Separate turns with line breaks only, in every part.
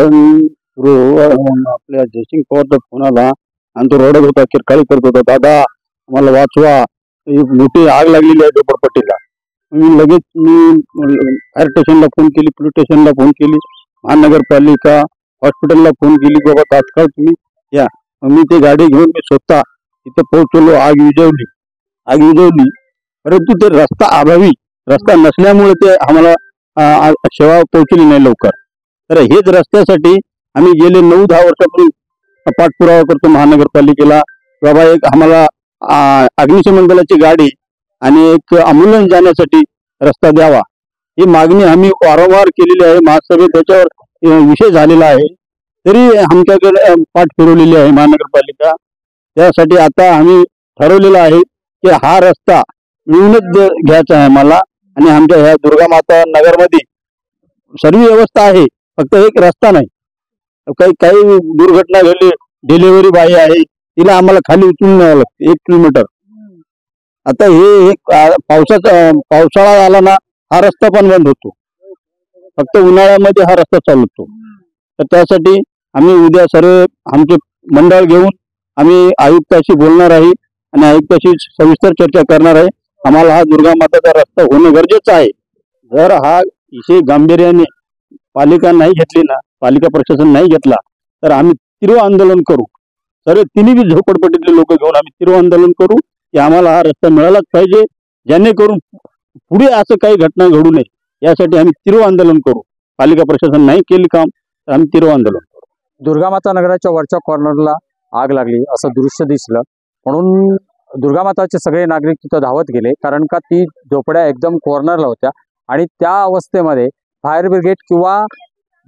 आपल्या जयसिंग पवारचा फोन आला आणि तो रडत होता, किरकाळी करत होता, दादा आम्हाला वाचवा, मोठी आग लागलेली आहे झोपडपट्टीला. मी लगेच फायर स्टेशनला फोन केली, पोलीस स्टेशनला फोन केली, महानगरपालिका हॉस्पिटलला फोन केली, बाबा तात्काळ तुम्ही या. मी ती गाडी घेऊन मी स्वतः तिथे पोहोचलो. आग विझवली, परंतु ते रस्ता अभावी, रस्ता नसल्यामुळे ते आम्हाला सेवा पोहोचली नाही लवकर. तर हेच रस्त्यासाठी आम्ही गेले 9-10 वर्षापूर्वी पाठपुरावा करतो महानगरपालिकेला, बाबा एक आम्हाला अग्निशमन दलाची गाडी आणि एक अँब्युलन्स जाण्यासाठी रस्ता द्यावा. ही मागणी आम्ही वारंवार केलेली आहे. महासभेत त्याच्यावर विषय झालेला आहे, तरी आमच्याकडे पाठ फिरवलेली आहे महानगरपालिका. त्यासाठी आता आम्ही ठरवलेलं आहे की हा रस्ता मिळूनच घ्यायचा आहे मला. आणि आमच्या ह्या दुर्गामाता नगरमध्ये सर्व व्यवस्था आहे, फक्त एक रस्ता नाही. काही दुर्घटना घडली, डिलिव्हरी बाई आहे, तिला आम्हाला खाली उचलून न्यावं लागतं 1 किलोमीटर. आता हे पावसाळा आला ना, हा रस्ता पण बंद होतो, फक्त उन्हाळ्यामध्ये हा रस्ता चालतो. तर त्यासाठी आम्ही उद्या सर्व आमचे मंडळ घेऊन आम्ही आयुक्ताशी बोलणार आहे आणि आयुक्ताशी सविस्तर चर्चा करणार आहे. आम्हाला हा दुर्गामाताचा रस्ता होणं गरजेचं आहे. जर हा विषय गांभीर्याने पालिका नाही घेतली ना, पालिका प्रशासन नाही घेतला, तर आम्ही तीव्र आंदोलन करू. सर्व तिन्ही झोपडपट्टीतले लोक घेऊन आम्ही तीव्र आंदोलन करू की आम्हाला हा रस्ता मिळालाच पाहिजे, जेणेकरून पुढे असं काही घटना घडू नये. यासाठी आम्ही तीव्र आंदोलन करू. पालिका प्रशासन नाही केली काम, तर आम्ही तीव्र आंदोलन करू.
दुर्गामाता नगराच्या वरच्या कॉर्नरला आग लागली असं दृश्य दिसलं, म्हणून दुर्गामाताचे सगळे नागरिक तिथं धावत गेले, कारण का ती झोपड्या एकदम कॉर्नरला होत्या आणि त्या अवस्थेमध्ये फायर ब्रिगेड किंवा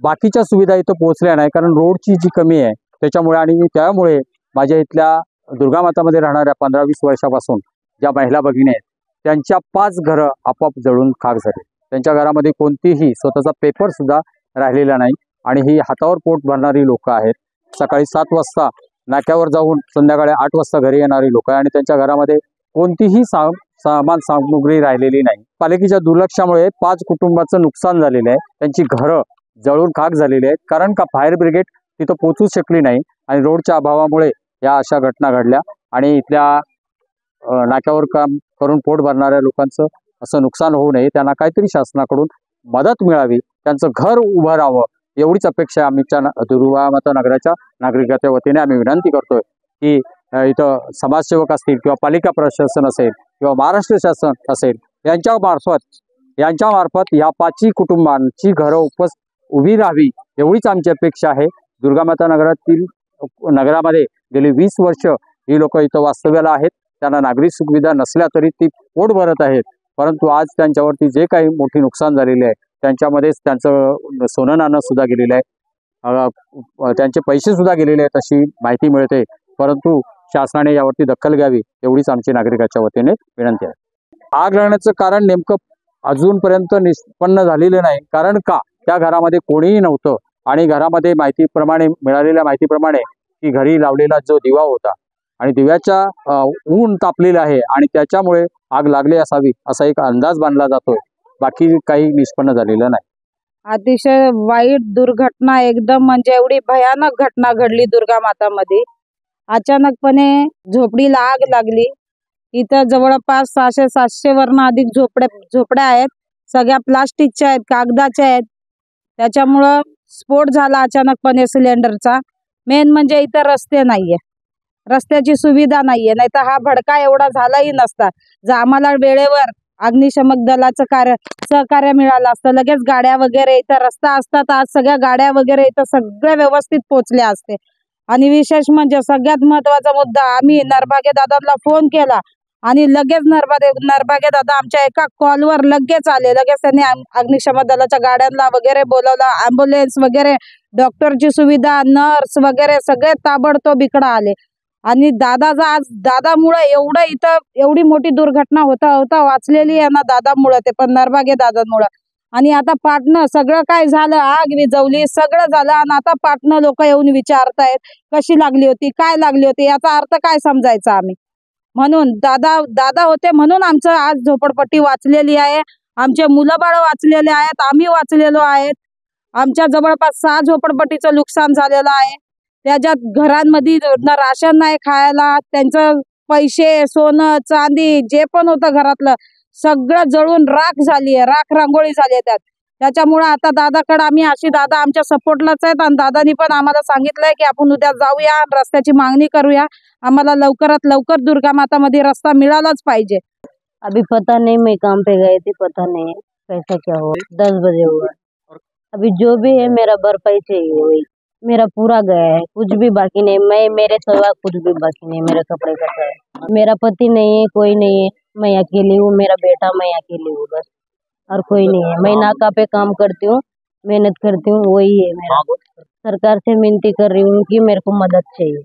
बाकीच्या सुविधा इथं पोहोचल्या नाही, कारण रोडची जी कमी आहे त्याच्यामुळे. आणि त्यामुळे माझ्या इथल्या दुर्गामातामध्ये राहणाऱ्या 15-20 वर्षापासून ज्या महिला भगिनी आहेत, त्यांच्या 5 घरं आपोआप जळून खाक झाली. त्यांच्या घरामध्ये कोणतीही स्वतःचा पेपर सुद्धा राहिलेला नाही. आणि ही हातावर पोट भरणारी लोक आहेत. सकाळी 7 वाजता नाक्यावर जाऊन संध्याकाळी 8 वाजता घरी येणारी लोक आहे आणि त्यांच्या घरामध्ये कोणतीही सामान सामुग्री राहिलेली नाही. पालिकेच्या दुर्लक्षामुळे 5 कुटुंबाचं नुकसान झालेलं आहे. त्यांची घरं जळून खाक झालेली आहेत, कारण का फायर ब्रिगेड तिथं पोहोचू शकली नाही आणि रोडच्या अभावामुळे या अशा घटना घडल्या. आणि इथल्या नाक्यावर काम करून पोट भरणाऱ्या लोकांचं असं नुकसान होऊ नये, त्यांना काहीतरी शासनाकडून मदत मिळावी, त्यांचं घर उभं राहावं, एवढीच अपेक्षा आमच्या दुर्गामाता नगराच्या नागरिकाच्या वतीने आम्ही विनंती करतोय की इथं समाजसेवक असतील किंवा पालिका प्रशासन असेल किंवा महाराष्ट्र शासन असेल, यांच्या मार्फत या 5 कुटुंबांची घरं उभी राहावी, एवढीच आमची अपेक्षा आहे. दुर्गामाता नगरामध्ये गेली 20 वर्ष ही लोक इथं वास्तव्याला आहेत. त्यांना नागरिक सुविधा नसल्या तरी ती पोट भरत आहेत, परंतु आज त्यांच्यावरती जे काही मोठी नुकसान झालेले आहे, त्यांच्यामध्येच त्यांचं सोनं नाणं सुद्धा गेलेलं आहे, त्यांचे पैसे सुद्धा गेलेले आहेत अशी माहिती मिळते. परंतु शासनाने यावरती दखल घ्यावी, एवढीच आमची नागरिकाच्या वतीने विनंती आहे. आग लागण्याचं कारण नेमकं अजूनपर्यंत निष्पन्न झालेलं नाही, कारण का त्या घरामध्ये कोणीही नव्हतं आणि घरामध्ये मिळालेल्या माहितीप्रमाणे की घरी लावलेला जो दिवा होता आणि दिव्याच्या ऊन तापलेलं आहे आणि त्याच्यामुळे आग लागली असावी असा एक अंदाज बांधला जातोय. बाकी काही निष्पन्न झालेलं नाही.
अतिशय वाईट दुर्घटना, एकदम म्हणजे एवढी भयानक घटना घडली दुर्गामातामध्ये. अचानकपणे झोपडीला आग लागली. इथं जवळपास 600-700 वरनं अधिक झोपड्या आहेत. सगळ्या प्लास्टिकच्या आहेत, कागदाच्या आहेत. त्याच्यामुळं स्फोट झाला अचानकपणे सिलेंडरचा. मेन म्हणजे इथं रस्ते नाहीये, रस्त्याची सुविधा नाहीये, नाही तर हा भडका एवढा झालाही नसता. जर आम्हाला वेळेवर अग्निशमक दलाचं सहकार्य मिळालं असतं, लगेच गाड्या वगैरे इथं रस्ता असता तर आज सगळ्या गाड्या वगैरे इथं सगळ्या व्यवस्थित पोहोचल्या असते. आणि विशेष म्हणजे सगळ्यात महत्वाचा मुद्दा, आम्ही नरभागे दादांना फोन केला आणि लगेच नरभागे दादा आमच्या एका कॉलवर लगेच आले. लगेच त्यांनी अग्निशमन दलाच्या गाड्यांना वगैरे बोलवलं, ॲम्ब्युलन्स वगैरे, डॉक्टरची सुविधा, नर्स वगैरे सगळे ताबडतोब इकडं आले. आणि दादामुळे एवढं इथं एवढी मोठी दुर्घटना होता वाचलेली आहे ना दादामुळे, ते पण नरभागे दादामुळे. आणि आता पाटणं सगळं काय झालं, आग विझवली, सगळं झालं आणि आता पाटणं लोक येऊन विचारतायत कशी लागली होती, काय लागली होती, याचा अर्थ काय समजायचा आम्ही. म्हणून दादा होते म्हणून आमचं आज झोपडपट्टी वाचलेली आहे, आमचे मुलं बाळ वाचलेले आहेत, आम्ही वाचलेलो आहेत. आमच्या जवळपास 6 झोपडपट्टीचं नुकसान झालेलं आहे. त्याच्यात घरांमध्ये ना राशन नाही खायला, त्यांचं पैसे सोनं चांदी जे पण होतं घरातलं सगळं जळून राख झाली आहे, राख रांगोळी झाली आहे त्यात. त्याच्यामुळे आता दादाकडे आम्ही अशी दादा आमच्या सपोर्टलाच आहेत आणि दादानी पण आम्हाला सांगितलंय की आपण उद्या जाऊया आणि रस्त्याची मागणी करूया. आम्हाला लवकरात लवकर दुर्गा माता मध्ये रस्ता मिळालाच पाहिजे.
अभी पता नहीं, मैं काम पे गई थी, पता नहीं कैसा क्या हुआ। 10 बजे हुआ। अभी जो भी है मेरा भरपाई चाहिए, वही मेरा पूरा गया है, कुछ भी बाकी नहीं। मैं मेरे सिवा कुछ भी बाकी नहीं, मेरे कपड़े का है। मेरा पति नहीं है, कोई नहीं है, मैं अकेली हूँ, मेरा बेटा, मैं अकेली हूँ बस, और कोई नहीं है। मैं नाका पे काम करती हूँ, मेहनत करती हूँ, वही है मेरा। सरकार से विनती कर रही हूँ कि मेरे को मदद चाहिए।